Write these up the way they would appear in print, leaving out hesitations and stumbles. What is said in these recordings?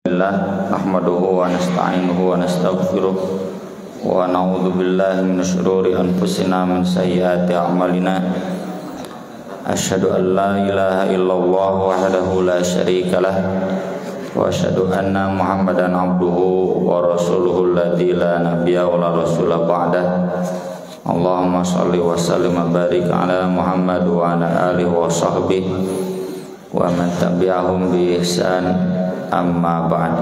Alhamdulillah nahmaduhu wa nasta'inuhu wa nastaghfiruh wa na'udzu billahi min syururi anfusina min sayyiati a'malina asyhadu an la ilaha illallah wahdahu la syarika lah wa asyhadu anna muhammadan abduhu wa rasuluhu alladzi la nabiyya wa la rasula ba'dah. Allahumma shalli wa sallim wa barik ala Muhammad wa ala alihi wa sahbihi wa man tabi'ahum bi ihsan. Amma ba'd.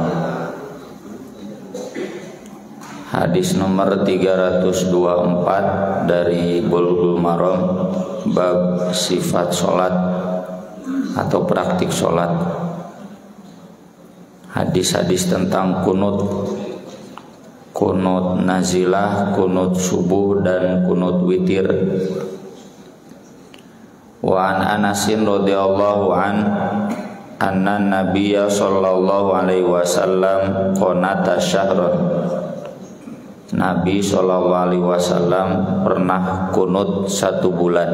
Hadis nomor 324 dari Bulughul Maram, bab sifat sholat atau praktik sholat. Hadis-hadis tentang kunut nazilah, kunut subuh dan kunut witir. Wa an Anasin radhiyallahu an anna nabiyya sallallahu alaihi wasallam qanata syahran. Nabi sallallahu alaihi wasallam pernah kunut 1 bulan.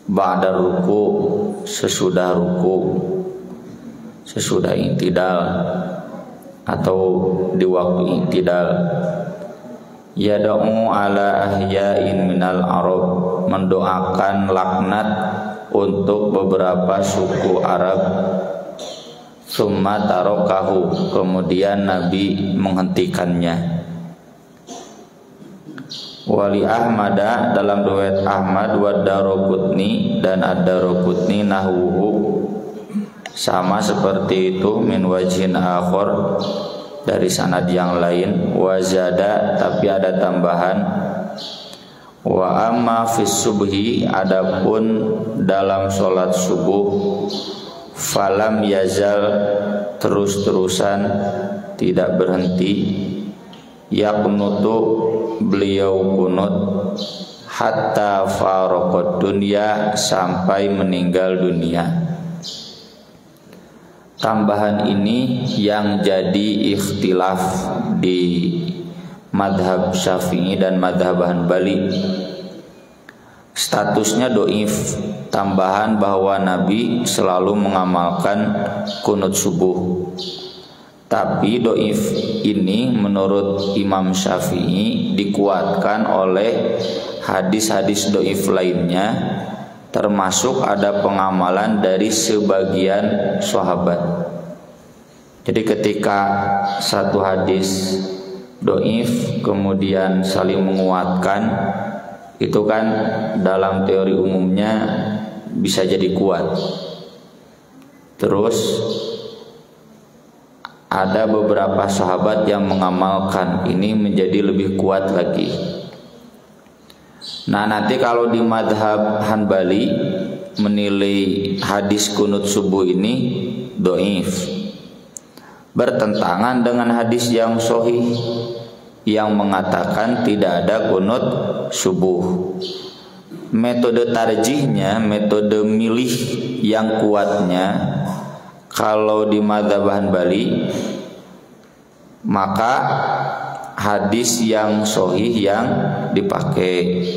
Ba'da ruku, sesudah ruku, sesudah i'tidal atau di waktu i'tidal. Yad'u ala ahya'in minal arab, mendoakan laknat untuk beberapa suku Arab. Summa tarokahu, kemudian Nabi menghentikannya. Wali Ahmada, dalam riwayat Ahmad, wa Daraqutni dan Ad-Daraqutni nahwuhu, sama seperti itu, min wajhin akhar, dari sanad yang lain. Wazada, tapi ada tambahan. Wa amma fis subhi, adapun dalam sholat subuh, falam yazal, terus-terusan, tidak berhenti, yaqnutu, beliau kunut, hatta faraqad dunya, sampai meninggal dunia. Tambahan ini yang jadi ikhtilaf di madhab Syafi'i dan madhab Hanbali. Statusnya doif, tambahan bahwa Nabi selalu mengamalkan kunut subuh. Tapi doif ini menurut Imam Syafi'i dikuatkan oleh hadis-hadis doif lainnya, termasuk ada pengamalan dari sebagian sahabat. Jadi ketika satu hadis doif kemudian saling menguatkan, itu kan dalam teori umumnya bisa jadi kuat. Terus ada beberapa sahabat yang mengamalkan, ini menjadi lebih kuat lagi. Nah, nanti kalau di madhab Hanbali menilai hadis kunut subuh ini doif, bertentangan dengan hadis yang sahih yang mengatakan tidak ada kunut subuh. Metode tarjihnya, metode milih yang kuatnya, kalau di madzhab Hanbali, maka hadis yang sahih yang dipakai,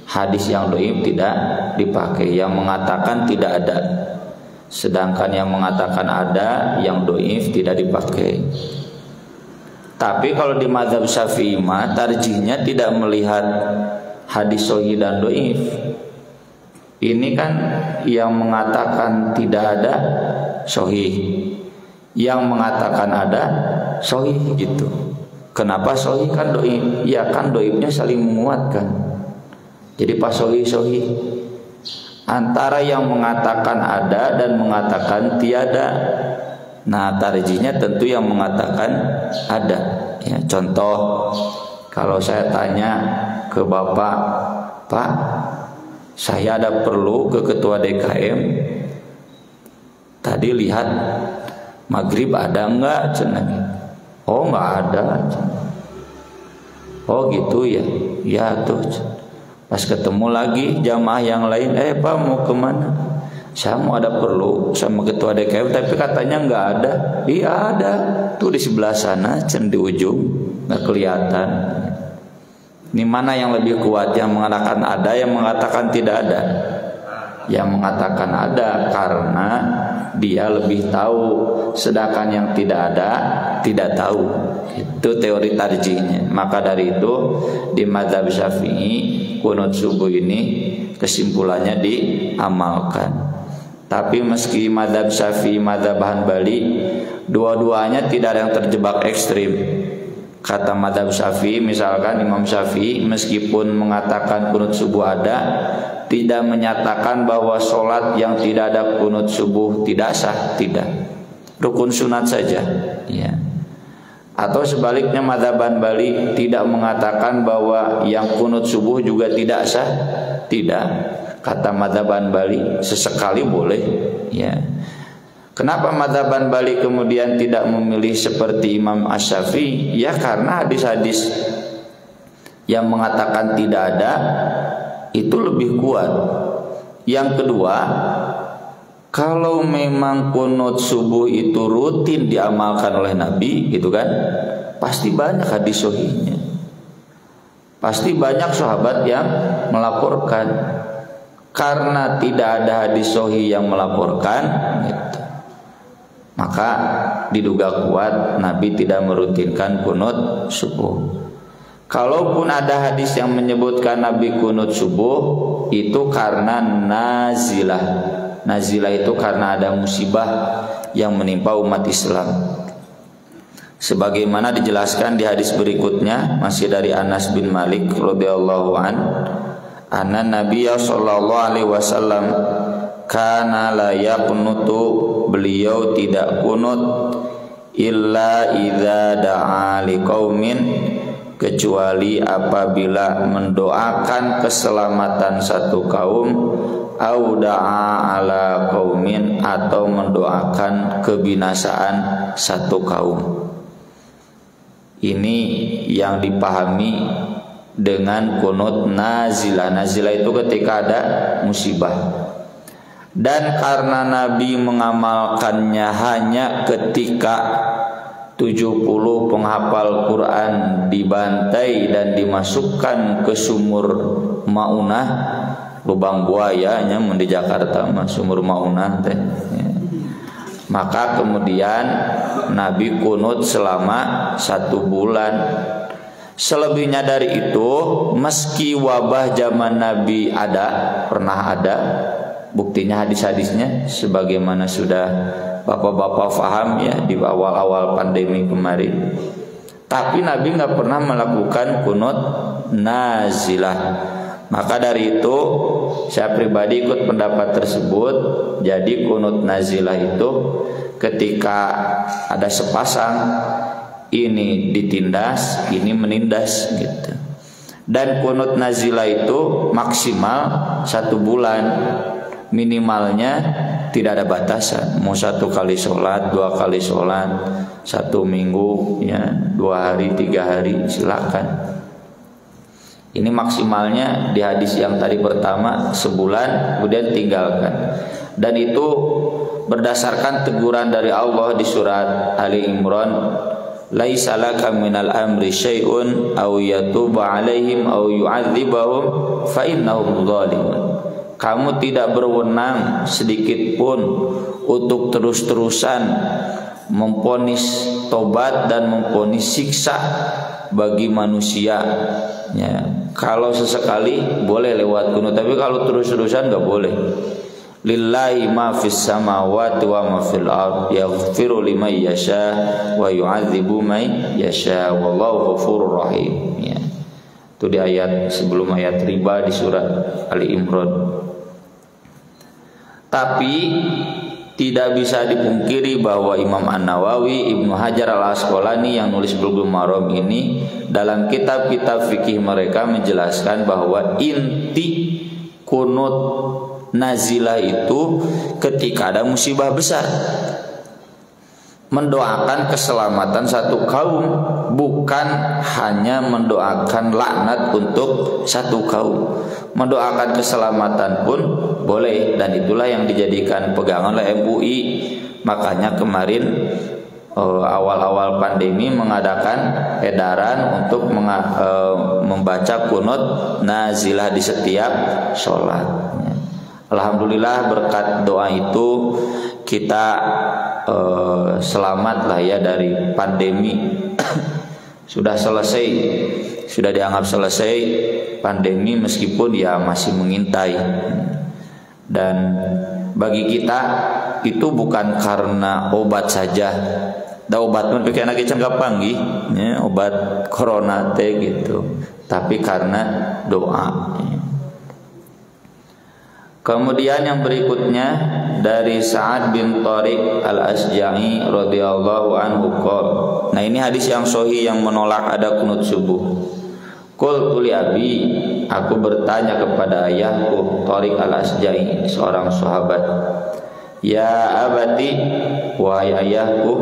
hadis yang dhaif tidak dipakai, yang mengatakan tidak ada. Sedangkan yang mengatakan ada, yang dhaif tidak dipakai. Tapi kalau di mazhab Syafi'i mah tarjihnya tidak melihat hadis sahih dan dhaif. Ini kan yang mengatakan tidak ada sahih, yang mengatakan ada sahih gitu. Kenapa sahih kan dhaif? Ya kan dhaifnya saling menguatkan. Jadi pas sahih antara yang mengatakan ada dan mengatakan tiada. Nah, tarjihnya tentu yang mengatakan ada. Ya, contoh, kalau saya tanya ke Bapak, Pak, saya ada perlu ke Ketua DKM. Tadi lihat maghrib ada enggak? Oh, enggak ada. Oh gitu ya. Ya tuh. Pas ketemu lagi jamaah yang lain, Pak mau kemana? Saya mau ada perlu sama Ketua DKM, tapi katanya enggak ada. Iya ada, tuh di sebelah sana, di ujung, enggak kelihatan. Ini mana yang lebih kuat, yang mengatakan ada, yang mengatakan tidak ada? yang mengatakan ada karena dia lebih tahu, sedangkan yang tidak ada tidak tahu. Itu teori tarjihnya. Maka dari itu di mazhab Syafi'i kunut subuh ini kesimpulannya diamalkan. Tapi meski mazhab Syafi'i, mazhab Hanbali, dua-duanya tidak ada yang terjebak ekstrim. Kata mazhab Syafi'i, misalkan Imam Syafi'i meskipun mengatakan kunut subuh ada, tidak menyatakan bahwa sholat yang tidak ada kunut subuh tidak sah, tidak. Rukun sunat saja, ya. Atau sebaliknya mazhab Hanbali tidak mengatakan bahwa yang kunut subuh juga tidak sah, tidak. Kata mazhab Hanbali sesekali boleh, ya. Kenapa mazhab Hanbali kemudian tidak memilih seperti Imam Asy-Syafi'i? Ya karena hadis-hadis yang mengatakan tidak ada itu lebih kuat. Yang kedua, kalau memang kunut subuh itu rutin diamalkan oleh Nabi, gitu kan, pasti banyak hadis sahihnya. Pasti banyak sahabat yang melaporkan. Karena tidak ada hadis sahih yang melaporkan, gitu, maka diduga kuat Nabi tidak merutinkan kunut subuh. Kalaupun ada hadis yang menyebutkan Nabi kunut subuh, itu karena nazilah. Nazilah itu karena ada musibah yang menimpa umat Islam. Sebagaimana dijelaskan di hadis berikutnya, masih dari Anas bin Malik radhiyallahu an, anna Nabiya sallallahu alaihi wasallam kana la yaqnutu, beliau tidak kunut illa idza da'a liqaumin, kecuali apabila mendoakan keselamatan satu kaum, au da'a ala qaumin, atau mendoakan kebinasaan satu kaum. Ini yang dipahami dengan kunut nazilah. Nazilah itu ketika ada musibah. Dan karena Nabi mengamalkannya hanya ketika 70 penghafal Quran dibantai dan dimasukkan ke sumur Maunah, lubang buayanya di Jakarta sumur Maunah teh. Maka kemudian Nabi kunut selama 1 bulan. Selebihnya dari itu, meski wabah zaman Nabi pernah ada, buktinya hadis-hadisnya sebagaimana sudah bapak-bapak faham ya di awal-awal pandemi kemarin. Tapi Nabi nggak pernah melakukan kunut nazilah. Maka dari itu saya pribadi ikut pendapat tersebut. Jadi kunut nazilah itu ketika ada sepasang, ini ditindas, ini menindas, gitu. Dan kunut nazilah itu maksimal 1 bulan, minimalnya tidak ada batasan. Mau 1 kali sholat, 2 kali sholat, 1 minggu, ya 2 hari, 3 hari, silakan. Ini maksimalnya di hadis yang tadi pertama sebulan, kemudian tinggalkan. Dan itu berdasarkan teguran dari Allah di surat Ali Imran, laisa laka minal amri syai'un aw yatuba 'alaihim aw yu'adzibahum fa innahum dzalimun. Kamu tidak berwenang sedikit pun untuk terus-terusan memponis tobat dan memponis siksa bagi manusia. Ya, kalau sesekali boleh lewat kunut, tapi kalau terus-terusan enggak boleh. Lillahi ma fis samawati wa ma fil ard, yaghfiru liman yasha wa yu'adzibu man yasha wallahu ghafurur rahim. Ya. Itu di ayat sebelum ayat riba di surat Ali Imran. Tapi tidak bisa dipungkiri bahwa Imam An-Nawawi, Ibnu Hajar Al-Asqalani yang nulis Bulughul Maram ini dalam kitab-kitab fikih mereka menjelaskan bahwa inti kunut nazilah itu ketika ada musibah besar, mendoakan keselamatan satu kaum, bukan hanya mendoakan laknat untuk satu kaum. Mendoakan keselamatan pun boleh, dan itulah yang dijadikan pegangan oleh MUI. Makanya kemarin awal-awal pandemi mengadakan edaran untuk membaca kunut nazilah di setiap sholat. Alhamdulillah berkat doa itu kita selamat lah ya dari pandemi. Sudah selesai, sudah dianggap selesai pandemi meskipun ya masih mengintai. Dan bagi kita itu bukan karena obat saja. Da obat pun pikir anak can gapanggih, ya, obat corona teh gitu. Tapi karena doa. Kemudian yang berikutnya dari Sa'ad bin Thariq al-Asja'i radhiyallahu anhu qala. Nah, ini hadis yang sahih yang menolak ada kunut subuh. Qultu li abi, aku bertanya kepada ayahku Thariq al-Asja'i, seorang sahabat. Ya abati, wahai ayahku,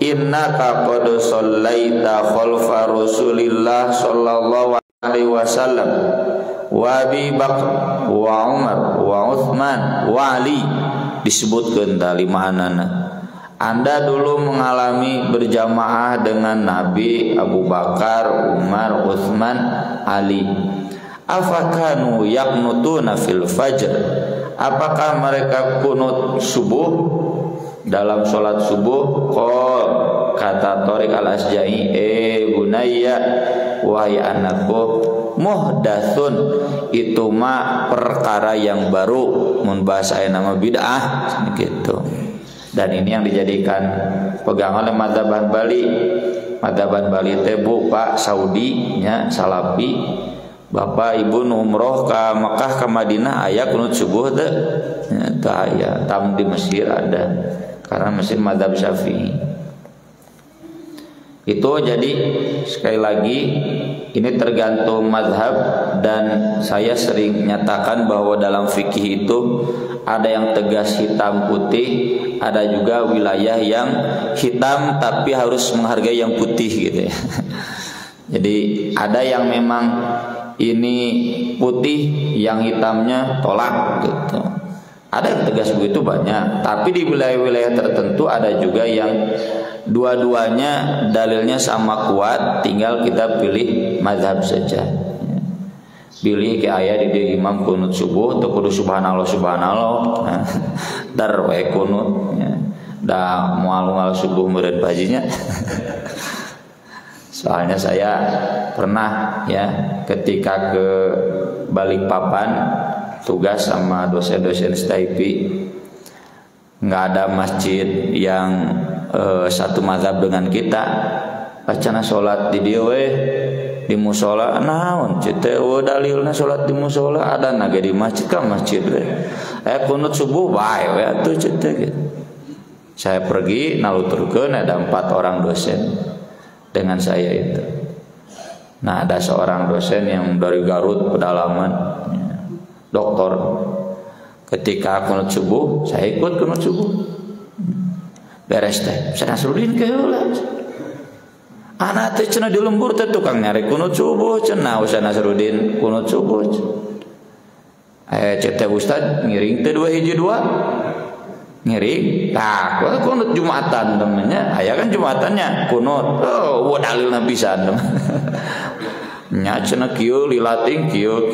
innaka qad shallaita khalfa Rasulillah sallallahu alaihi wasallam wa Abi Bakar wa Umar wa Utsman wa Ali, disebutkeun tali ma'anana. Anda dulu mengalami berjamaah dengan Nabi, Abu Bakar, Umar, Utsman, Ali. Afakanu yaqnutuna fil fajr, apakah mereka kunut subuh dalam sholat subuh? Qol, kata Thariq al-Asja'i, bunayya, wahai anakku, muhdatsun, itu mah perkara yang baru, mun bahasa nama bid'ah gitu. Dan ini yang dijadikan pegangan oleh madzhab Hanbali. Madzhab Hanbali teh bu Pak Saudi nya Salafi. Bapak Ibu umroh ke Mekah ke Madinah aya kunut subuh teh. Tah aya, tam di Mesir ada. Karena Mesir madzhab Syafi'i. Itu jadi sekali lagi ini tergantung mazhab, dan saya sering nyatakan bahwa dalam fikih itu ada yang tegas hitam putih, ada juga wilayah yang hitam tapi harus menghargai yang putih gitu ya. Jadi ada yang memang ini putih, yang hitamnya tolak gitu. Ada yang tegas begitu banyak, tapi di wilayah-wilayah tertentu ada juga yang dua-duanya dalilnya sama kuat, tinggal kita pilih mazhab saja. Pilih ke ayat di imam kunut subuh teu kudu subhanallah subhanallah. Dar we kunut ya. Da moal subuh meureun bajinya. Soalnya saya pernah ya ketika ke Balikpapan tugas sama dosen-dosen STIP, nggak ada masjid yang satu mazhab dengan kita. Bacana sholat di dia di musola, naon cete dalilna sholat di musola ada naga di masjid kan masjid kunut subuh bae we atuh cete gitu. Saya pergi naluturkeun ada 4 orang dosen dengan saya itu. Nah, ada seorang dosen yang dari Garut pedalaman, doktor. Ketika kunut subuh, saya ikut kunut subuh. Beres teh, saya Nasruddin ke heula. Anak teh cenah di lembur teh tukang nyari kunut subuh cenah Ustaz Nasruddin kunut subuh. Cete Ustaz ngiring teh 2 ngiring. Nah, kunut Jumatan namanya. Aya kan Jumatannya kunut. Oh, dalilna pisan. Nya cenah kieu lilating kieu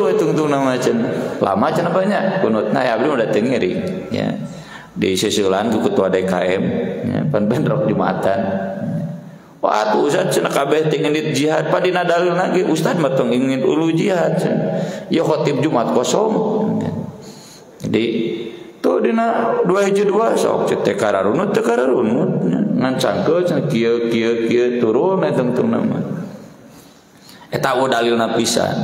we tungtung nama cenah. Lama cenah banyak kunutna ya abdi udah teu ngiring ya. Di susulan ku ketua DKM ya, pan-pan Jumatan. Wah tuh Ustaz cenah kabeh teu ngeunit jihad padina dalil lagi Ustaz mah tong ingin ulu jihad. Ya khotib Jumat kosong. Jadi tuh dina 2 sok teh kararunut teu kararunut ngancangkeun cenah kieu turun tungtung nama. Eta dalilna pisan.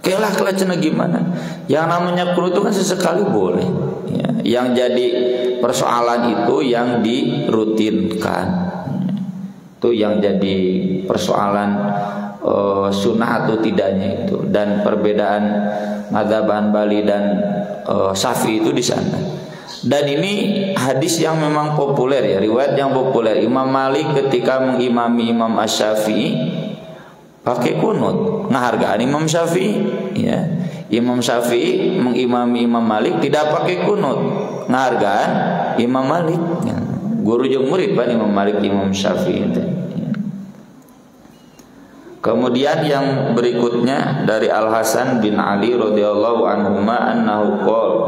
Kelah cenah gimana? Yang namanya kunut itu kan sesekali boleh. Ya, yang jadi persoalan itu yang dirutinkan. Itu yang jadi persoalan sunnah atau tidaknya itu, dan perbedaan mazhab Hanbali dan Syafi'i itu di sana. Dan ini hadis yang memang populer ya, riwayat yang populer. Imam Malik ketika mengimami Imam Asy-Syafi'i pakai kunut, ngahargaan Imam Syafi'i ya. Imam Syafi'i mengimami Imam Malik tidak pakai kunut, ngahargaan Imam Malik ya. Guru jeung murid pan Imam Malik Imam Syafi'i ya. Kemudian yang berikutnya dari Al Hasan bin Ali radhiyallahu anhuma annahu qala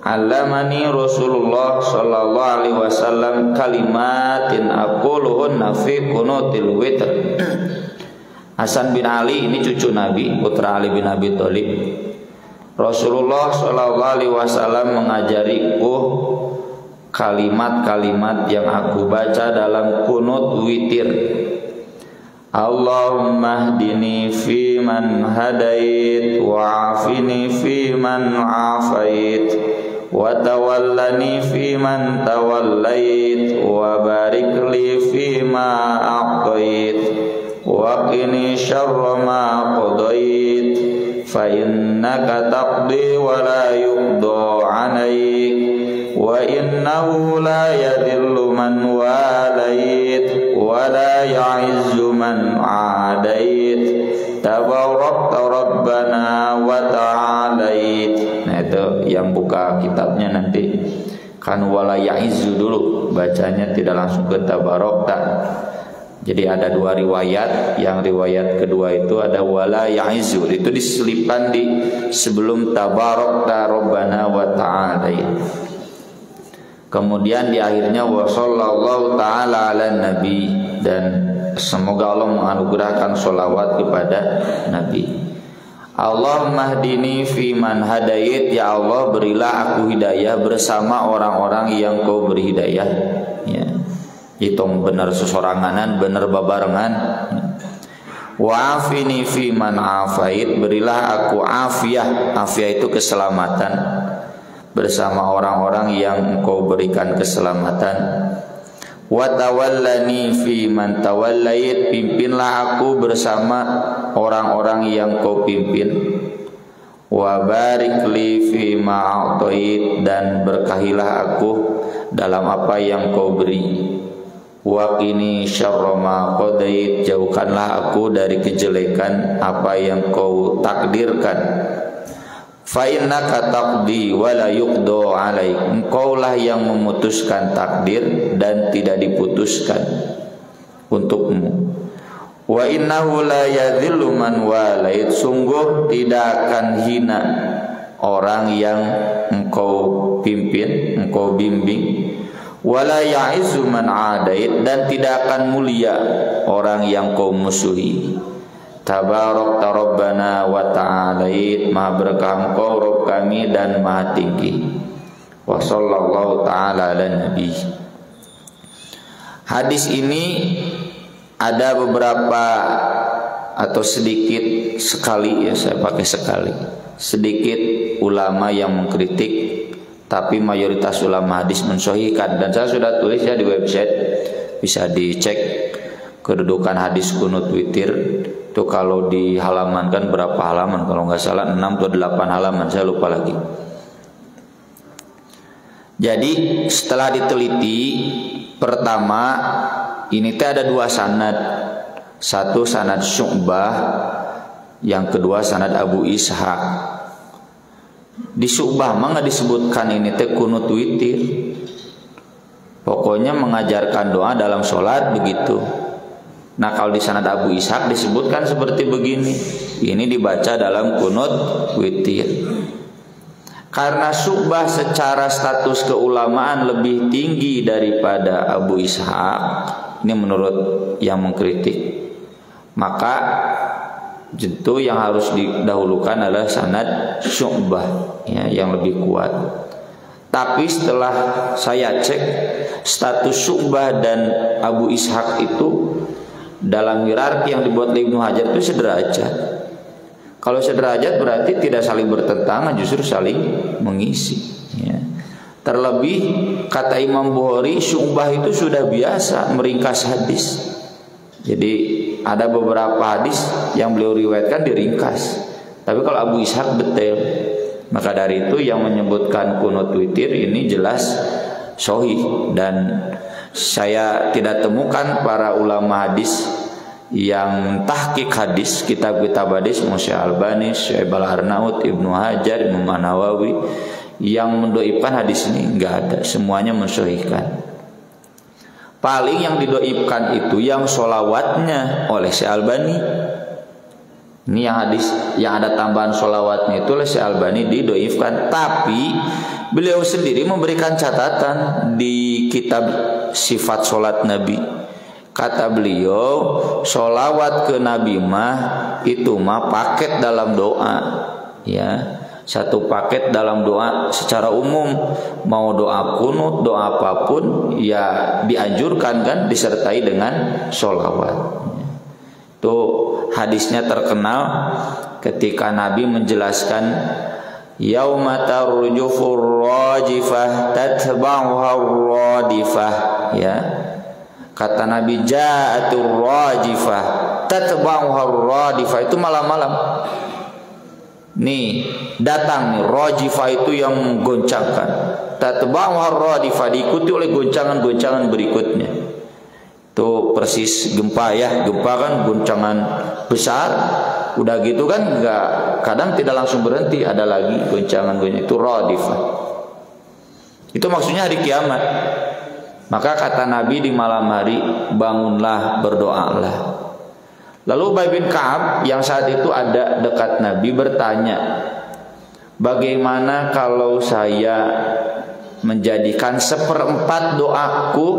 allamani Rasulullah sallallahu alaihi wasallam kalimatin aquluhunna fi qunutil witr. Hasan bin Ali ini cucu Nabi, putra Ali bin Abi Thalib. Rasulullah sallallahu alaihi wasallam mengajariku kalimat-kalimat yang aku baca dalam kunut witir. Allahumma hdini fi man hadait wa afini fi man afait wa tawallani fi man tawallait wa barik li fi ma a'tait wa qini syarra ma qadait fa innaka taqdi wa la yuqda 'alaik wa innahu la yadhillu man walait wa la ya'izzu man 'adait tabarakta rabbana wa ta'alait. Nah itu yang buka kitabnya nanti kan wala ya'izzu dulu, bacanya tidak langsung ke tabarakta. Jadi ada dua riwayat, yang riwayat kedua itu ada wala ya'izzu, itu diselipkan di sebelum tabarakta rabbana wa ta'alait. Kemudian di akhirnya wa sallallahu ta'ala ala nabi, dan semoga Allah menganugerahkan sholawat kepada Nabi. Allahumma hdini fi man hadait, ya Allah berilah aku hidayah bersama orang-orang yang kau beri hidayah. Ya. Hitung benar sesoranganan, benar babarengan. Wa afini fi man afait, berilah aku afiyah. Afiyah itu keselamatan bersama orang-orang yang engkau berikan keselamatan. Wa tawallani fi man tawallait, pimpinlah aku bersama orang-orang yang kau pimpin. Wa barik li fi ma a'tait, dan berkahilah aku dalam apa yang kau beri. Wa qini syarra ma qadait, jauhkanlah aku dari kejelekan apa yang kau takdirkan. Fa innaka taqdi wa la yuqda 'alaik, engkaulah yang memutuskan takdir dan tidak diputuskan untukmu. Wa innahu la yadhillu man walait, sungguh tidak akan hina orang yang engkau pimpin, engkau bimbing. Wa la ya'izzu man 'adait, dan tidak akan mulia orang yang kau musuhi. Tabarakta rabbana wa ta'alait, maha berkah engkau Rabb kami dan maha tinggi. Wa sallallahu ta'ala ala nabi. Hadis ini ada beberapa atau sedikit sekali, ya saya pakai sekali, sedikit ulama yang mengkritik, tapi mayoritas ulama hadis mensahihkan. Dan saya sudah tulis ya di website, bisa dicek kedudukan hadis kunut witir. Itu kalau di halaman kan berapa halaman, kalau nggak salah 6 atau 8 halaman, saya lupa lagi. Jadi setelah diteliti, pertama ini ada dua sanad, satu sanad Syu'bah, yang kedua sanad Abu Ishaq. Di Syu'bah mah nggak disebutkan ini teh kunut witir, pokoknya mengajarkan doa dalam sholat begitu. Nah kalau di sanad Abu Ishaq disebutkan seperti begini, ini dibaca dalam kunut witir. Karena Syu'bah secara status keulamaan lebih tinggi daripada Abu Ishaq, ini menurut yang mengkritik, maka tentu yang harus didahulukan adalah sanad Syu'bah, ya, yang lebih kuat. Tapi setelah saya cek, status Syu'bah dan Abu Ishaq itu dalam hierarki yang dibuat oleh Ibnu Hajar itu sederajat. Kalau sederajat berarti tidak saling bertentangan, justru saling mengisi, ya. Terlebih kata Imam Bukhari, Syu'bah itu sudah biasa meringkas hadis. Jadi ada beberapa hadis yang beliau riwayatkan diringkas. Tapi kalau Abu Ishaq detail. Maka dari itu yang menyebutkan kunut witir ini jelas sahih, dan saya tidak temukan para ulama hadis yang tahqiq hadis, kitab-kitab hadis, Syekh Albani, Syekh Al-Arnaud, Ibnu Hajar, Imam Nawawi, yang mendoibkan hadis ini, enggak ada, semuanya mensahihkan. Paling yang didoibkan itu yang sholawatnya oleh Syekh Albani. Ini yang hadis yang ada tambahan sholawatnya itu oleh Syekh Albani didoifkan. Tapi beliau sendiri memberikan catatan di kitab sifat sholat Nabi. Kata beliau, sholawat ke Nabi mah itu mah paket dalam doa, ya, satu paket dalam doa secara umum. Mau doa kunut, doa apapun, ya dianjurkan kan disertai dengan sholawat. Itu hadisnya terkenal ketika Nabi menjelaskan yauma tarjufur rajifah tatba'uha radifah, ya. Kata Nabi ja'atur rajifah tatba'uha radifah, itu malam-malam. Nih, datang nih rajifah itu yang menggoncangkan. Tatba'uha radifah, diikuti oleh goncangan-goncangan berikutnya. Itu persis gempa ya, gempa kan goncangan besar. Udah gitu kan enggak, kadang tidak langsung berhenti, ada lagi goncangan-goncangan, itu radifah. Itu maksudnya hari kiamat. Maka kata Nabi di malam hari, bangunlah, berdoalah. Lalu Ubay bin Ka'ab yang saat itu ada dekat Nabi bertanya, bagaimana kalau saya menjadikan 1/4 doaku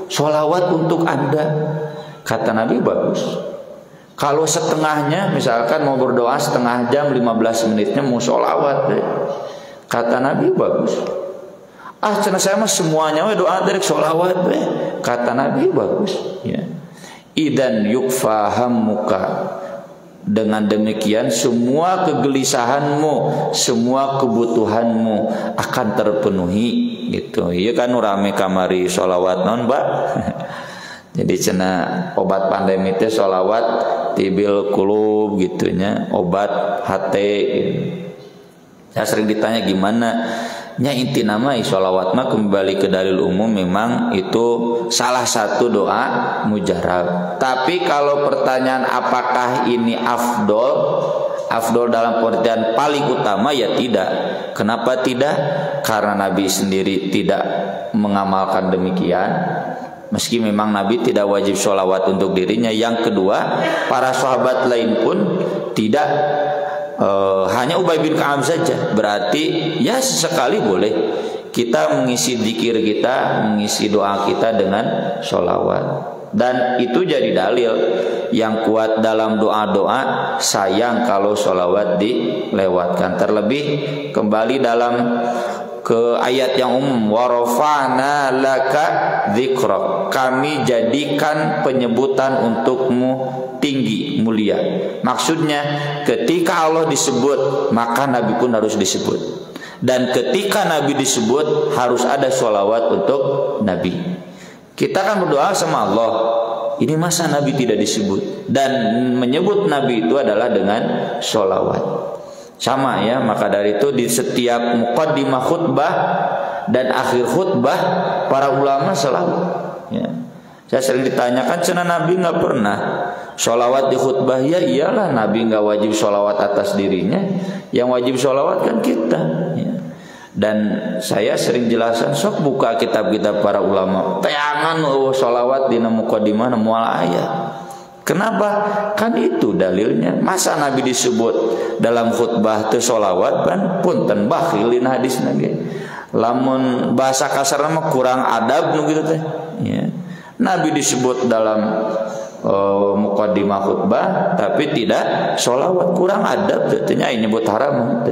sholawat untuk Anda? Kata Nabi, bagus. Kalau setengahnya, misalkan mau berdoa setengah jam 15 menitnya mau sholawat, kata Nabi, bagus. Cenah saya mah semuanya doa dari sholawat, kata Nabi, bagus, ya. Idan yukfahamuka, dengan demikian semua kegelisahanmu, semua kebutuhanmu akan terpenuhi, gitu. Iya kan rame kamari sholawat non, Mbak. Jadi cenah obat pandemi teh sholawat tibil kulub gitunya, obat hati. Gitu. Saya sering ditanya gimana? Nya inti nama sholawat mah kembali ke dalil umum, memang itu salah satu doa mujarab. Tapi kalau pertanyaan apakah ini afdol dalam pengertian paling utama, ya tidak. Kenapa tidak? Karena Nabi sendiri tidak mengamalkan demikian. Meski memang Nabi tidak wajib sholawat untuk dirinya. Yang kedua, para sahabat lain pun tidak. Hanya Ubay bin Ka'ab saja. Berarti ya sesekali boleh kita mengisi zikir kita, mengisi doa kita dengan sholawat. Dan itu jadi dalil yang kuat dalam doa-doa. Sayang kalau sholawat dilewatkan. Terlebih kembali dalam ke ayat yang umum, warafa'na laka dzikrak, kami jadikan penyebutan untukmu tinggi, mulia. Maksudnya ketika Allah disebut, maka Nabi pun harus disebut. Dan ketika Nabi disebut, harus ada sholawat untuk Nabi. Kita kan berdoa sama Allah, ini masa Nabi tidak disebut? Dan menyebut Nabi itu adalah dengan sholawat. Sama ya, maka dari itu di setiap muqaddimah khutbah dan akhir khutbah para ulama selalu, ya. Saya sering ditanyakan, cenah Nabi nggak pernah sholawat di khutbah? Ya iyalah, Nabi nggak wajib sholawat atas dirinya, yang wajib sholawat kan kita, ya. Dan saya sering jelaskan, sok buka kitab-kitab para ulama, tayangan sholawat di muqaddimah mual ayat. Kenapa? Kan itu dalilnya. Masa Nabi disebut dalam khutbah teu sholawat kan punten bakhilin hadis Nabi. Lamun bahasa kasar mah kurang adab nu gitu teh. Ya. Nabi disebut dalam muqaddimah khutbah tapi tidak sholawat, kurang adab teh. Nya nyebut haram.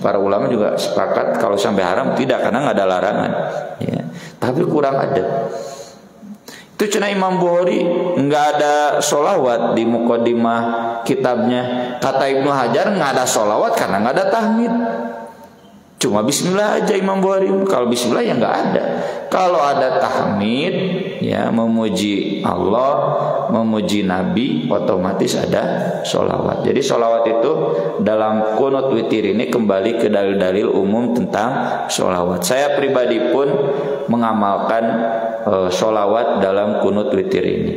Para ulama juga sepakat kalau sampai haram tidak, karena nggak ada larangan. Ya. Tapi kurang adab. Itu cenah Imam Bukhari nggak ada sholawat di muqaddimah kitabnya. Kata Ibnu Hajar nggak ada sholawat karena nggak ada tahmid. Cuma bismillah aja Imam Bukhari. Kalau bismillah ya nggak ada. Kalau ada tahmid, ya memuji Allah, memuji Nabi, otomatis ada sholawat. Jadi sholawat itu dalam qunut witir ini kembali ke dalil-dalil umum tentang sholawat. Saya pribadi pun mengamalkan sholawat dalam qunut witir ini.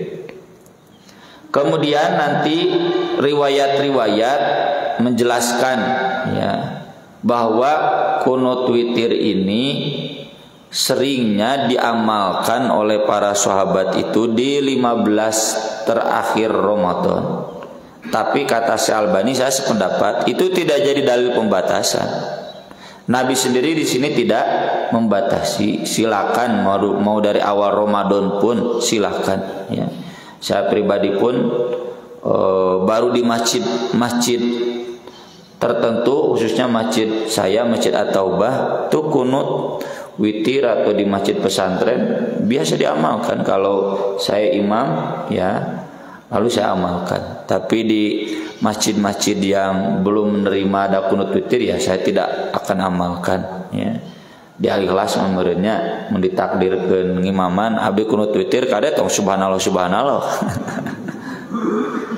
Kemudian nanti riwayat-riwayat menjelaskan, ya, bahwa qunut witir ini seringnya diamalkan oleh para sahabat itu di 15 terakhir Ramadan. Tapi kata Syekh Albani, saya sependapat itu tidak jadi dalil pembatasan. Nabi sendiri di sini tidak membatasi, silakan mau dari awal Ramadan pun silakan. Ya. Saya pribadi pun baru di masjid tertentu, khususnya masjid saya, Masjid At-Taubah, itu kunut witir atau di masjid pesantren biasa diamalkan. Kalau saya imam, ya lalu saya amalkan. Tapi di masjid-masjid yang belum menerima ada kunut witir, ya saya tidak akan amalkan. Ya. Di Al-Ikhlas memerintahnya menditakdirkan ngimaman abdi kunut witir kada tong subhanallah subhanallah.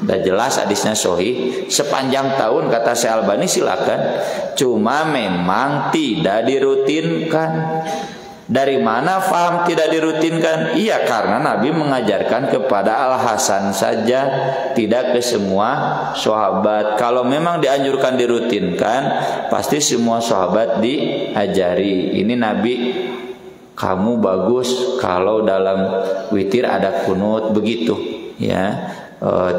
Dah jelas hadisnya sahih sepanjang tahun kata Syekh Albani silakan. Cuma memang tidak dirutinkan. Dari mana faham tidak dirutinkan? Iya, karena Nabi mengajarkan kepada Al-Hasan saja, tidak ke semua sahabat. Kalau memang dianjurkan dirutinkan, pasti semua sahabat diajari. Ini Nabi, kamu bagus kalau dalam witir ada kunut begitu, ya.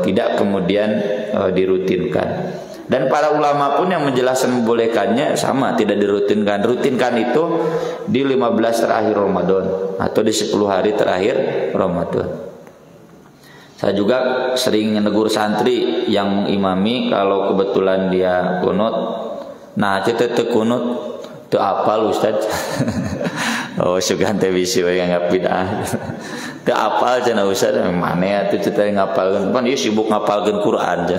Tidak kemudian dirutinkan. Dan para ulama pun yang menjelaskan membolehkannya sama, tidak dirutinkan. Rutinkan itu di 15 terakhir Ramadan atau di 10 hari terakhir Ramadan. Saya juga sering menegur santri yang mengimami kalau kebetulan dia kunut. Nah, kita kunut teu apal Ustaz. Oh, sugan teh bisi we nganggap bid'ah. Teu apal cenah Ustaz, mane atuh teh ngapalkeun. Pan ieu sibuk ngapalkeun Quran.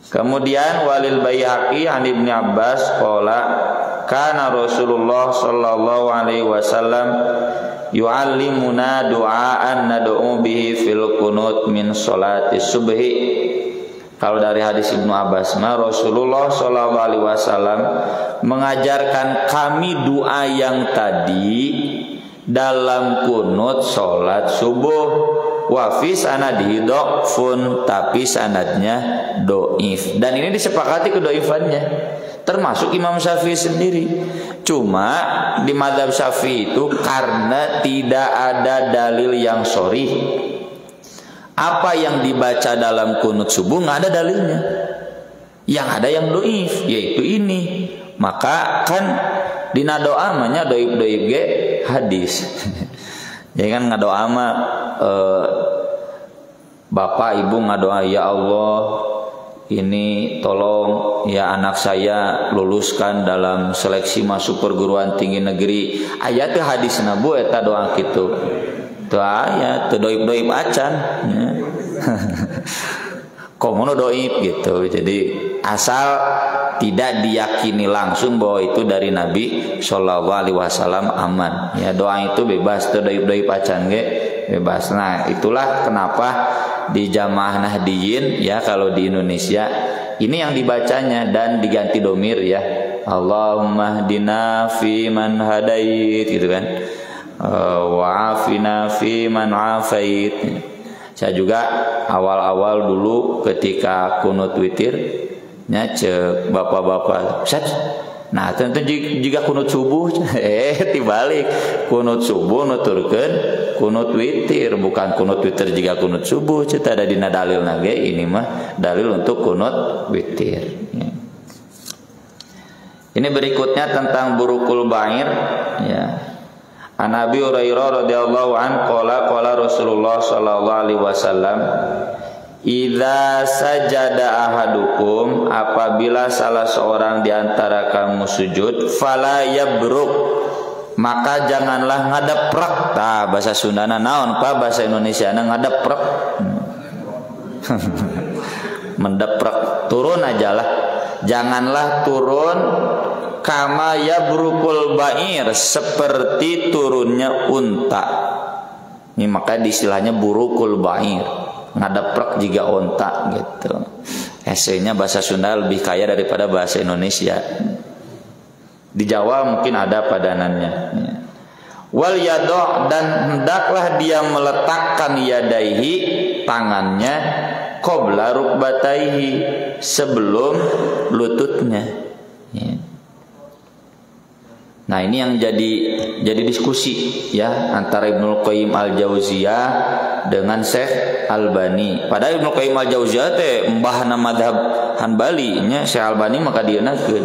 Kemudian walil Baihaqi an Ibnu Abbas qala kana Rasulullah sallallahu alaihi wasallam yu'allimuna du'aan nad'u bihi fil qunut min sholati subhi. Kalau dari hadis Ibnu Abbas, Rasulullah sallallahu alaihi wasallam mengajarkan kami doa yang tadi dalam kunut salat subuh. Wa fi sanadihi dhafun, tapi sanadnya dhaif. Dan ini disepakati kedhaifannya, termasuk Imam Syafi'i sendiri. Cuma di mazhab Syafi'i itu karena tidak ada dalil yang sharih. Apa yang dibaca dalam kunut subuh nggak ada dalilnya. Yang ada yang dhaif, yaitu ini. Maka kan dina doa namanya dhaif-dhaif ge hadis. Ya kan ngadoa mah bapak ibu ngadoa, ya Allah ini tolong ya anak saya luluskan dalam seleksi masuk perguruan tinggi negeri. Aya teh hadisna bu eta doa kitu. Teu aya, teu doib-doib acan. Ya. Komono doib gitu. Jadi asal tidak diyakini langsung bahwa itu dari Nabi Shallallahu Alaihi Wasallam aman. Ya doa itu bebas, teu doib-doib acan ge bebas. Nah itulah kenapa di jamaah Nahdiyin ya kalau di Indonesia ini yang dibacanya dan diganti domir ya. Allahumma hdina fi man hadait gitu kan. Wa afina fi man afait. Saya juga awal-awal dulu ketika kunut witir nya cek bapak-bapak Ustaz, nah tentu jika kunut subuh dibalik kunut subuh nuturkeun kunut witir, bukan kunut witir jika kunut subuh. Cita ada dina dalil nage, ini mah dalil untuk kunut witir. Ini berikutnya tentang burukul ba'ir ya. An Abi Hurairah radhiyallahu an qala Rasulullah sallallahu alaihi wasallam, idza sajada ahadukum, apabila salah seorang di antara kamu sujud, fala yabruk, maka janganlah ngadeprek. Tah bahasa Sundana naon Pak, bahasa Indonesiana ngadeprek. Mendeprek, turun aja lah. Janganlah turun kama yabrukul ba'ir, seperti turunnya unta. Ini makanya istilahnya burukul ba'ir, ngadeprek juga unta gitu. Esenya bahasa Sunda lebih kaya daripada bahasa Indonesia. Di Jawa mungkin ada padanannya. Wal yado', dan hendaklah dia meletakkan yadaihi, tangannya, qabla rukbataihi, sebelum lututnya. Ya. Nah, ini yang jadi diskusi ya antara Ibnu Qayyim al-Jauziyah dengan Syekh Albani. Padahal Ibnu Qayyim al-Jauziyah teh mbahna mazhab Hanbali nya, Syekh Albani maka dienakeun.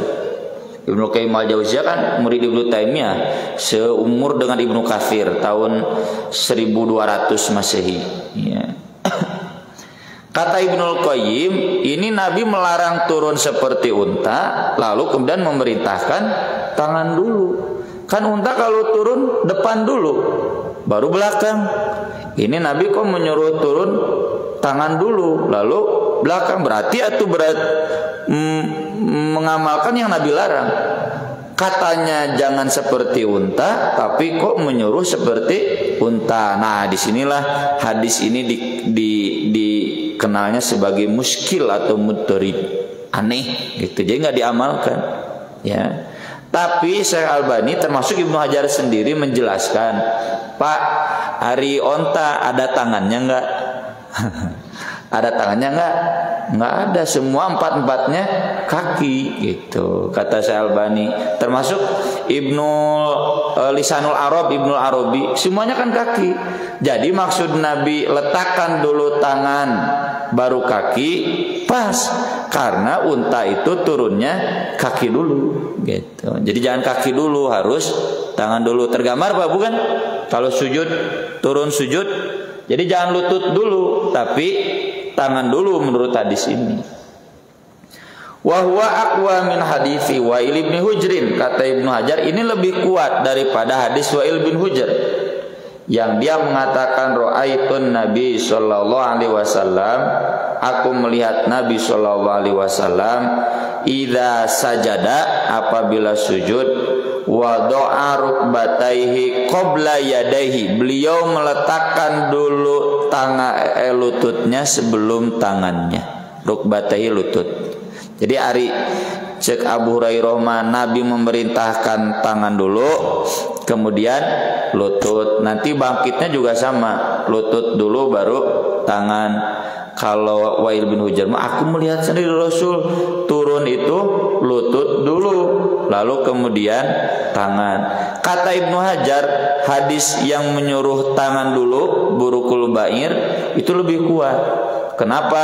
Ibnu Qayyim al-Jauziyah kan murid Ibnu Taimiyah, seumur dengan Ibnu Katsir tahun 1200 Masehi ya. Kata Ibnu Qayyim, ini Nabi melarang turun seperti unta, lalu kemudian memerintahkan tangan dulu. Kan unta kalau turun depan dulu, baru belakang. Ini Nabi kok menyuruh turun tangan dulu, lalu belakang. Berarti itu mengamalkan yang Nabi larang. Katanya jangan seperti unta, tapi kok menyuruh seperti unta. Nah, disinilah hadis ini dikenalnya sebagai muskil atau mudharib, aneh gitu. Jadi nggak diamalkan ya. Tapi Syekh Albani termasuk Ibnu Hajar sendiri menjelaskan, Pak, hari onta ada tangannya nggak? Ada tangannya nggak? Nggak ada, semua empat-empatnya kaki gitu. Kata Syekh Albani, termasuk Lisanul Arab, Ibnu Arabi, semuanya kan kaki. Jadi maksud Nabi letakkan dulu tangan baru kaki pas, karena unta itu turunnya kaki dulu gitu. Jadi jangan kaki dulu, harus tangan dulu. Tergambar Pak bukan? Kalau sujud, turun sujud, jadi jangan lutut dulu, tapi tangan dulu menurut hadis ini. Wa huwa aqwa min hadisi Wa'il bin Hujrin, kata Ibnu Hajar, ini lebih kuat daripada hadis Wa'il bin Hujr yang dia mengatakan ra'aitun Nabi sallallahu alaihi wasallam, aku melihat Nabi sallallahu alaihi wasallam idza sajada, apabila sujud, wada'a rukbataihi qabla yadaihi, beliau meletakkan dulu lututnya sebelum tangannya. Rukbataihi lutut. Jadi ari cek Abu Hurairah mah Nabi memerintahkan tangan dulu, kemudian lutut. Nanti bangkitnya juga sama, lutut dulu baru tangan. Kalau Wa'il bin Hujr mah aku melihat sendiri Rasul turun itu lutut dulu, lalu kemudian tangan. Kata Ibnu Hajar, hadis yang menyuruh tangan dulu, burukul ba'ir, itu lebih kuat. Kenapa?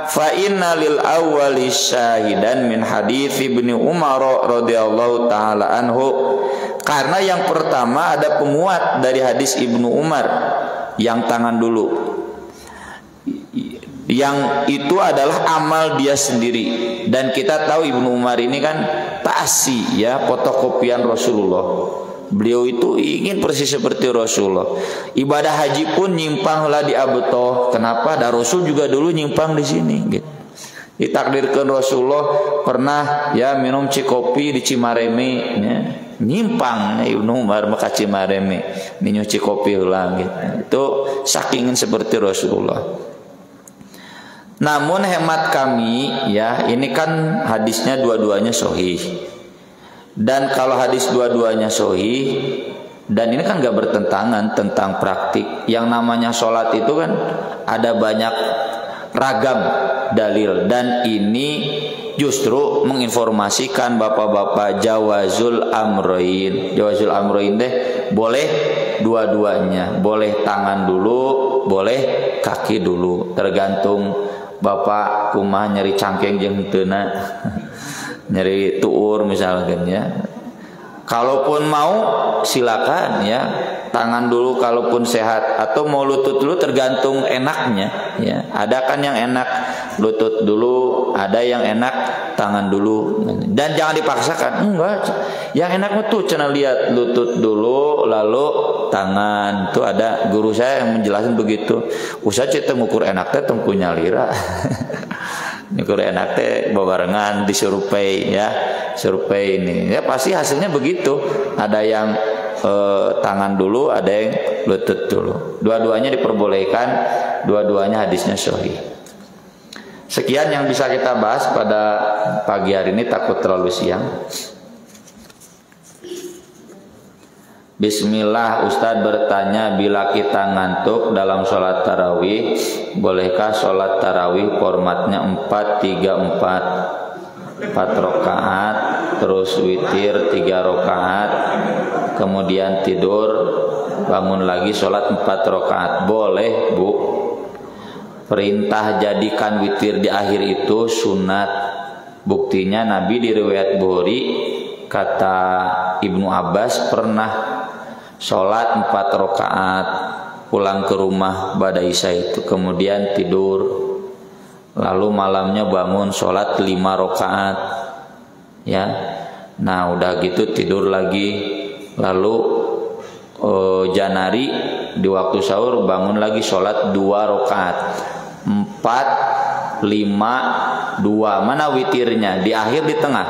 Fa inna lil awwali syahidan min hadits Ibnu Umar radhiyallahu taala anhu. Karena yang pertama ada penguat dari hadis Ibnu Umar yang tangan dulu. Yang itu adalah amal dia sendiri, dan kita tahu Ibnu Umar ini kan ta'asi ya, fotokopian Rasulullah. Beliau itu ingin persis seperti Rasulullah. Ibadah haji pun nyimpanglah di Abtoh. Kenapa? Ada Rasul juga dulu nyimpang di sini gitu. Ditakdirkan Rasulullah pernah ya minum cikopi di Cimareme ya. Nyimpang Ibnu Umar maka Cimareme minum cikopi ulang gitu. Itu sakingin seperti Rasulullah. Namun hemat kami ya, ini kan hadisnya dua-duanya sahih. Dan kalau hadis dua-duanya sahih, dan ini kan gak bertentangan tentang praktik. Yang namanya sholat itu kan ada banyak ragam dalil, dan ini justru menginformasikan bapak-bapak jawazul amroin. Jawazul amroin deh boleh dua-duanya, boleh tangan dulu, boleh kaki dulu, tergantung bapak kumah nyeri cangkeng jeung teuna nyeri tuur misalkan ya. Kalaupun mau silakan ya, tangan dulu kalaupun sehat, atau mau lutut dulu tergantung enaknya ya. Ada kan yang enak lutut dulu, ada yang enak tangan dulu, dan jangan dipaksakan. Enggak, yang enak tuh cenah lihat lutut dulu lalu tangan. Tuh ada guru saya yang menjelaskan begitu. Usah cita ngukur enak teh tong kunyalira. Ngukur enak teh babarengan disurvei ya, survei ini ya pasti hasilnya begitu. Ada yang tangan dulu, ada yang lutut dulu. Dua-duanya diperbolehkan, dua-duanya hadisnya sahih. Sekian yang bisa kita bahas pada pagi hari ini, takut terlalu siang. Bismillah, Ustadz bertanya, bila kita ngantuk dalam sholat tarawih, bolehkah sholat tarawih formatnya 4-3-4 rakaat terus witir 3 rakaat, kemudian tidur, bangun lagi sholat 4 rakaat. Boleh Bu. Perintah jadikan witir di akhir itu sunat. Buktinya Nabi di riwayat Bukhari, kata Ibnu Abbas, pernah sholat 4 rakaat, pulang ke rumah pada isya itu, kemudian tidur, lalu malamnya bangun sholat 5 rakaat, ya. Nah udah gitu tidur lagi, lalu janari di waktu sahur bangun lagi sholat 2 rakaat. 4, 5, 2. Mana witirnya? Di akhir, di tengah?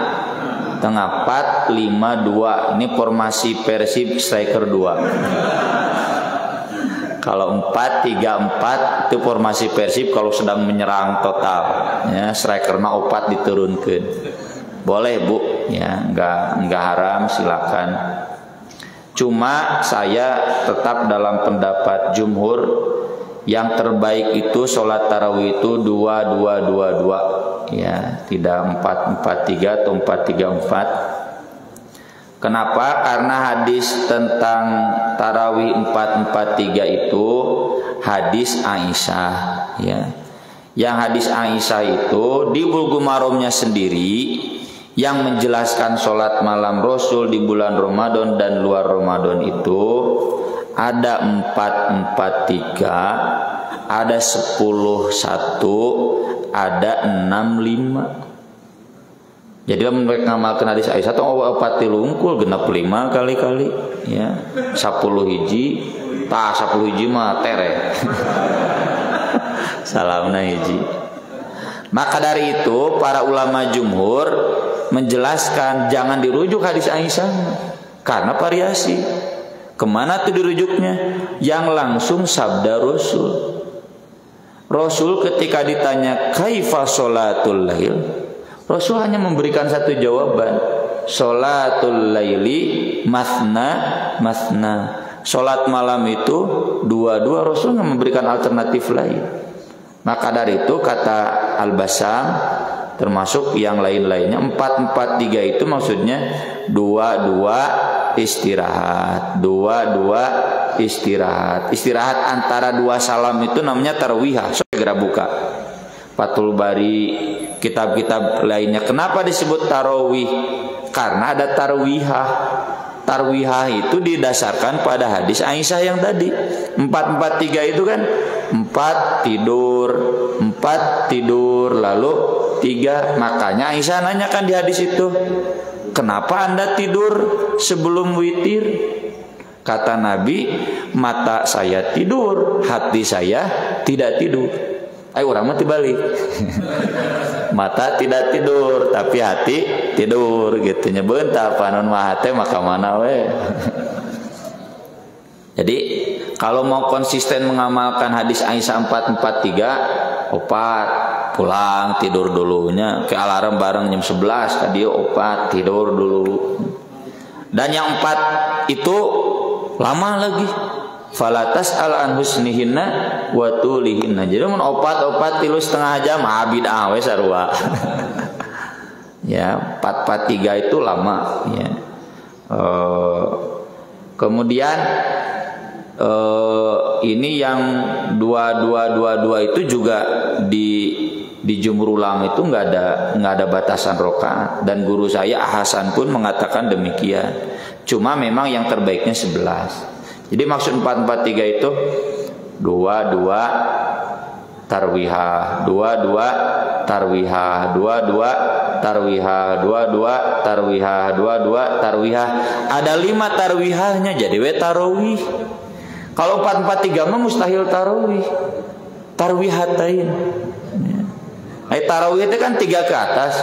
Tengah. 4, 5, 2. Ini formasi Persib striker 2. Kalau 4, 3, 4 itu formasi Persib kalau sedang menyerang total. Ya, strikerna 4 diturunkan. Boleh Bu, ya, enggak haram, silakan. Cuma saya tetap dalam pendapat jumhur, yang terbaik itu sholat tarawih itu 2-2-2-2, ya, tidak 4-4-3 atau 4-3-4. Kenapa? Karena hadis tentang tarawih 4-4-3 itu hadis Aisyah, ya. Yang hadis Aisyah itu di Bulughul Maromnya sendiri yang menjelaskan sholat malam Rasul di bulan Ramadan dan luar Ramadan itu ada 4-4-3, ada 10-1, ada 6-5. Jadi mereka ngamalkan hadis Aisyah itu opat tilungkul genap 5 kali-kali, ya. 10 hiji, 10 hiji mah tere. Salamna hiji. Maka dari itu para ulama jumhur menjelaskan jangan dirujuk hadis Aisyah karena variasi. Kemana tuh dirujuknya? Yang langsung sabda Rasul. Rasul ketika ditanya kaifa sholatul lail, Rasul hanya memberikan satu jawaban, sholatul laili masna masna. Sholat malam itu 2-2. Rasul nggak memberikan alternatif lain. Maka dari itu kata Al-Basam, termasuk yang lain-lainnya, 4-4-3 itu maksudnya 2-2 istirahat, 2-2 istirahat. Istirahat antara 2 salam itu namanya tarwihah. Segera buka Fathul Bari, kitab-kitab lainnya. Kenapa disebut tarawih? Karena ada tarwihah. Tarwihah itu didasarkan pada hadis Aisyah yang tadi 4-4-3 itu kan 4 tidur lalu 3. Makanya Aisyah nanyakan di hadis itu, kenapa Anda tidur sebelum witir? Kata Nabi, mata saya tidur, hati saya tidak tidur. Orang mah dibalik. Mata tidak tidur, tapi hati tidur gitu. Nyebeunta panon mah hate maka mana we. Jadi kalau mau konsisten mengamalkan hadis Aisyah 4-4-3, opat pulang tidur dulunya, ke alarm bareng jam 11 tadi opat tidur dulu. Dan yang 4 itu lama lagi. Falatas al husnihinna wa tulihinna. Jadi mun opat tilu setengah jam abid awe sarua. Ya, 4-4-3 itu lama, ya. Kemudian ini yang 2-2-2-2 itu juga di jumhur ulama itu nggak ada batasan rakaat, dan guru saya Hasan pun mengatakan demikian. Cuma memang yang terbaiknya 11. Jadi maksud 4-4-3 itu 2-2 tarwihah, 2-2 tarwihah, 2-2 tarwihah, 2-2 tarwihah, 2-2 tarwihah. Ada 5 tarwihahnya jadi we tarawih. Kalau 4-4-3 mah mustahil tarawih. Tarwihatain. Tarawih itu kan 3 ke atas.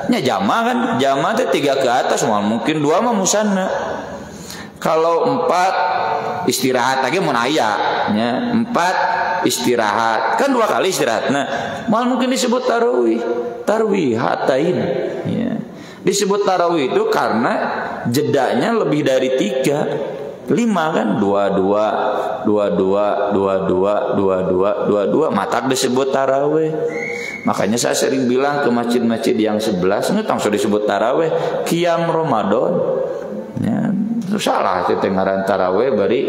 Nya jamaah kan, jamaah itu 3 ke atas, mungkin 2 mah musanna. Kalau 4 istirahat lagi mun aya nya, 4 istirahat kan 2 kali istirahat. Nah, mal mungkin disebut tarawih, tarwihatain, ya. Disebut tarawih itu karena jedanya lebih dari 3. 5 kan, 22, 22, 22, 22, 22, matak disebut taraweh. Makanya saya sering bilang ke masjid-masjid yang 11, ini langsung disebut taraweh, qiyam Ramadan. Ya, salah kita ngaran taraweh bari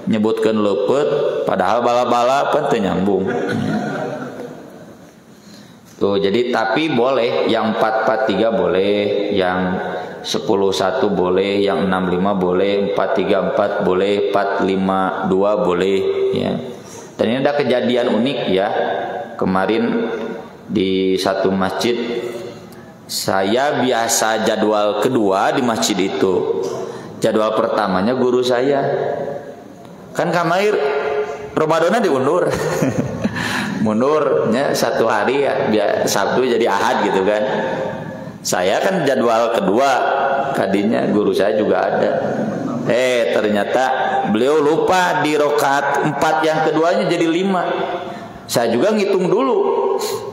nyebutkan leupet, padahal bala-bala pan teu nyambung. Tuh, jadi tapi boleh yang 443 boleh, yang 10-1 boleh, yang 65 boleh, 434 boleh, 452 boleh ya. Dan ini ada kejadian unik ya. Kemarin di satu masjid, saya biasa jadwal kedua di masjid itu. Jadwal pertamanya guru saya. Kan kemarin Ramadannya diundur. Mundurnya 1 hari ya, Sabtu jadi Ahad gitu kan. Saya kan jadwal kedua, tadinya guru saya juga ada. Ternyata beliau lupa di rakaat 4 yang keduanya jadi 5. Saya juga ngitung dulu.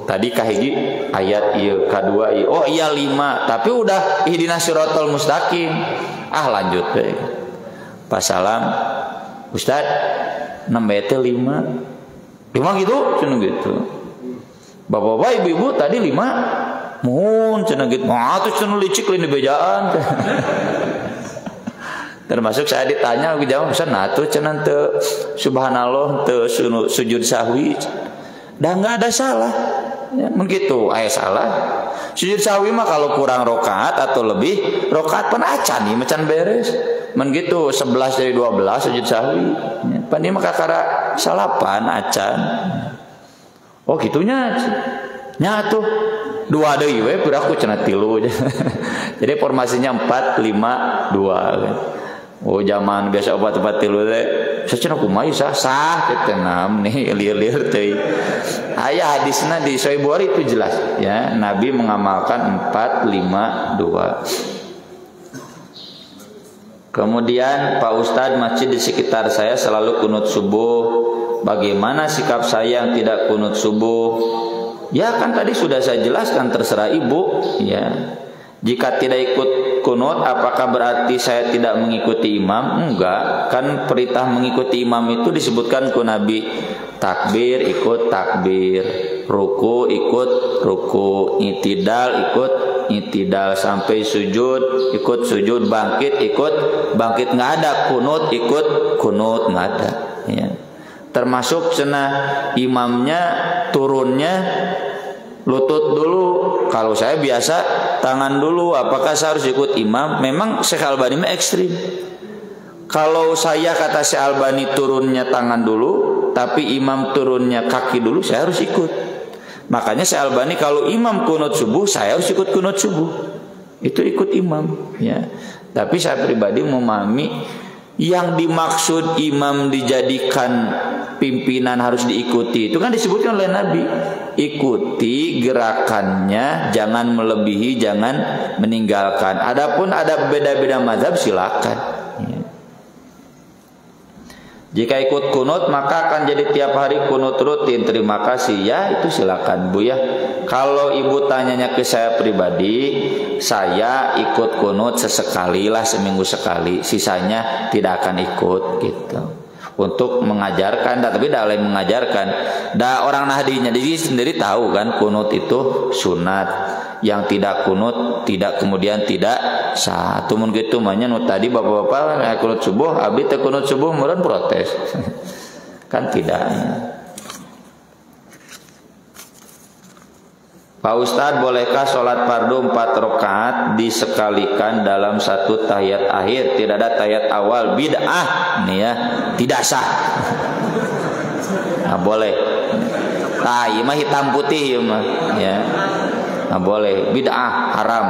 Tadi kahiji ayat ieu, kadua ieu. Oh iya 5, tapi udah ihdinas siratal mustaqim. Lanjut deh. Pas salam, Ustaz, nambah teh 5 gitu, cenah gitu. Bapak-bapak, ibu-ibu tadi 5. Mohon cenah gitu. Atuh cenah licik lain dibejaan. Termasuk saya ditanya aku jawab, "Ustaz, atuh cenah teu subhanallah teu sujud sahwi." Dah enggak ada salah. Ya, begitu, salah. Sujud sahwi mah kalau kurang rakaat atau lebih, rakaat pan acan nih macan beres. Men gitu 11 dari 12 sujud sahwi. Ya, pan ieu mah kakara salapan acan. Oh gitunya. Nya tuh 2 deui we piraku cenah 3. Jadi formasinya 4 5 2 kan. Oh zaman biasa obat 3 teh. Sacenah kumaha sah teh nam nih lieur-lieur teuing. Aya hadisna di Sahih Bukhari itu jelas ya, Nabi mengamalkan 4 5 2. Kemudian Pak Ustadz, masjid di sekitar saya selalu kunut subuh. Bagaimana sikap saya yang tidak kunut subuh? Ya kan tadi sudah saya jelaskan, terserah ibu ya. Jika tidak ikut kunut, apakah berarti saya tidak mengikuti imam? Enggak, kan perintah mengikuti imam itu disebutkan ku Nabi. Takbir ikut takbir, ruku ikut ruku, itidal ikut itidal, sampai sujud ikut sujud, bangkit ikut bangkit, nggak ada kunut ikut kunut, nggak ada ya. Termasuk cenah imamnya turunnya lutut dulu. Kalau saya biasa tangan dulu. Apakah saya harus ikut imam? Memang Syekh Albani mah ekstrim. Kalau saya kata Syekh Albani turunnya tangan dulu, tapi imam turunnya kaki dulu, saya harus ikut. Makanya Syekh Albani kalau imam kunut subuh, saya harus ikut kunut subuh. Itu ikut imam ya. Tapi saya pribadi memahami yang dimaksud imam dijadikan pimpinan harus diikuti, itu kan disebutkan oleh Nabi. Ikuti gerakannya, jangan melebihi, jangan meninggalkan. Adapun ada beda-beda mazhab, silakan ya. Jika ikut kunut maka akan jadi tiap hari kunut rutin. Terima kasih ya, itu silakan Bu ya. Kalau ibu tanyanya ke saya pribadi, saya ikut kunut sesekali lah, seminggu sekali. Sisanya tidak akan ikut gitu. Untuk mengajarkan, tapi tidak lain mengajarkan. Orang Nahdinya diri sendiri tahu kan, kunut itu sunat. Yang tidak kunut tidak kemudian tidak sah. Tumun gitu manya nu tadi bapak-bapak kunut subuh, abdi teh kunut subuh meureun protes. Kan tidak. Pak Ustadz, bolehkah sholat fardu 4 rakaat disekalikan dalam satu tahiyat akhir? Tidak ada tahiyat awal, bid'ah nih ya, tidak sah. Nah, boleh. Nah, ini mah hitam putih ya. Nah, boleh, bid'ah, haram.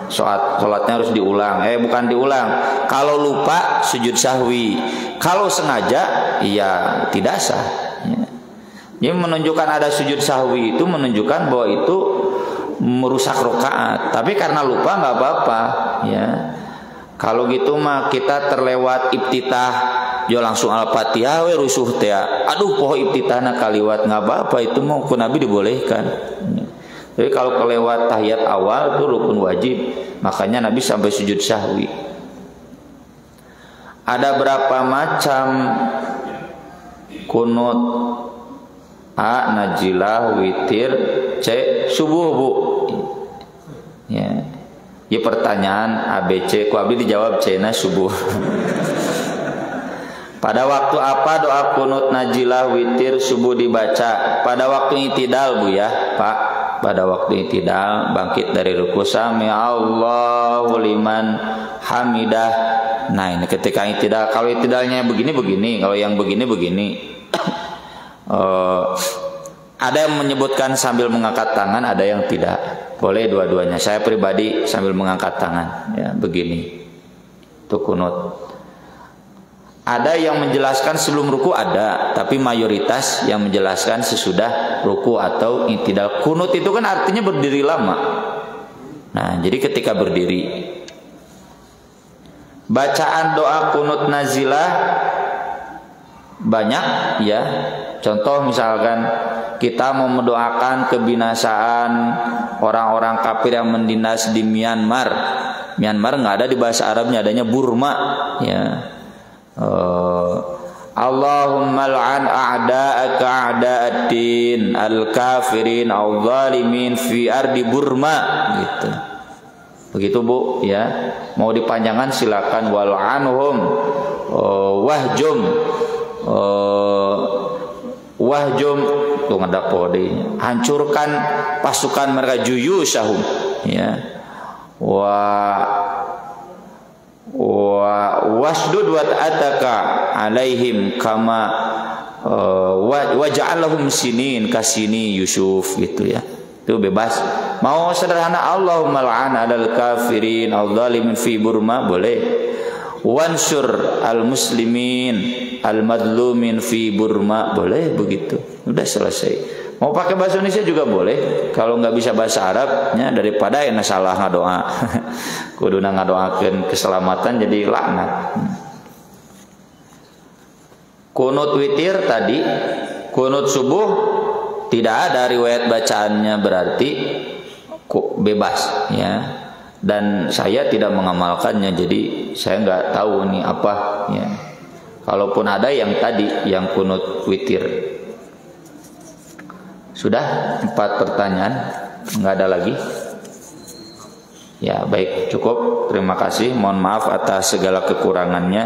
Sholatnya harus diulang. Bukan diulang. Kalau lupa sujud sahwi. Kalau sengaja, iya tidak sah. Ya. Ini menunjukkan ada sujud sahwi itu menunjukkan bahwa itu merusak rakaat. Tapi karena lupa nggak apa-apa. Ya. Kalau gitu mah kita terlewat ibtitah, yo langsung al-fatihah we rusuh teh. Aduh, poho ibtitahna kaliwat, nggak apa-apa, itu mau ku Nabi dibolehkan. Ya. Jadi kalau kelewat tahiyat awal itu rukun wajib, makanya Nabi sampai sujud sahwi. Ada berapa macam kunut? A. Najilah, witir. C. Subuh, Bu. Ya. Ya pertanyaan ABC, ku abdi dijawab C na subuh. Pada waktu apa doa kunut najilah witir subuh dibaca? Pada waktu i'tidal, Bu ya, Pak. Pada waktu i'tidal bangkit dari ruku, sami Allahu liman hamidah. Nah, ini ketika i'tidal. Kalau i'tidalnya begini, kalau yang begini. Ada yang menyebutkan sambil mengangkat tangan, ada yang tidak. Boleh dua-duanya. Saya pribadi sambil mengangkat tangan, ya, begini. Itu kunut. Ada yang menjelaskan sebelum ruku, ada, tapi mayoritas yang menjelaskan sesudah ruku atau i'tidal. Kunut itu kan artinya berdiri lama. Nah, jadi ketika berdiri. Bacaan doa kunut nazilah banyak, ya. Contoh misalkan kita mau mendoakan kebinasaan orang-orang kafir yang menindas di Myanmar. Myanmar nggak ada di bahasa Arabnya, adanya Burma, ya. Allahumma al'an a'da'aka a'da'ad-din al-kafirin al-zalimin fi ardi Burma, gitu. Begitu, Bu, ya. Mau dipanjangkan silakan. Wal'anhum wahjum tuh ngedak podenya, hancurkan pasukan mereka, juyusahum, ya. Wasdud wa ta'ataka alaihim kama waja'alahum sinin kasini Yusuf, gitu ya. Itu bebas. Mau sederhana, Allahumma al'an adal kafirin al-zalimin fi Burma, boleh. Wansur al-muslimin al-madlumin fi Burma, boleh begitu. Udah selesai. Mau pakai bahasa Indonesia juga boleh. Kalau nggak bisa bahasa Arabnya, daripada yang salah ngadoa. Kuduna ngadoakeun keselamatan jadi laknat. Kunut witir tadi, kunut subuh tidak ada riwayat bacaannya, berarti bebas, ya. Dan saya tidak mengamalkannya, jadi saya nggak tahu ini apa, ya. Kalaupun ada yang tadi, yang kunut witir. Sudah 4 pertanyaan, nggak ada lagi. Ya baik, cukup. Terima kasih. Mohon maaf atas segala kekurangannya.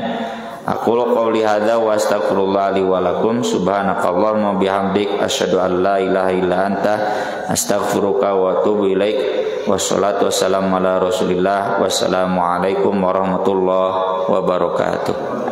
Aku qouli hadza wa astaghfirullah li wa lakum. Subhanakallahumma bihamdik asyhadu an la ilaha illa anta astaghfiruka wa atubu ilaik. Wassalatu wassalamu ala Rasulillah. Wassalamualaikum warahmatullahi wabarakatuh.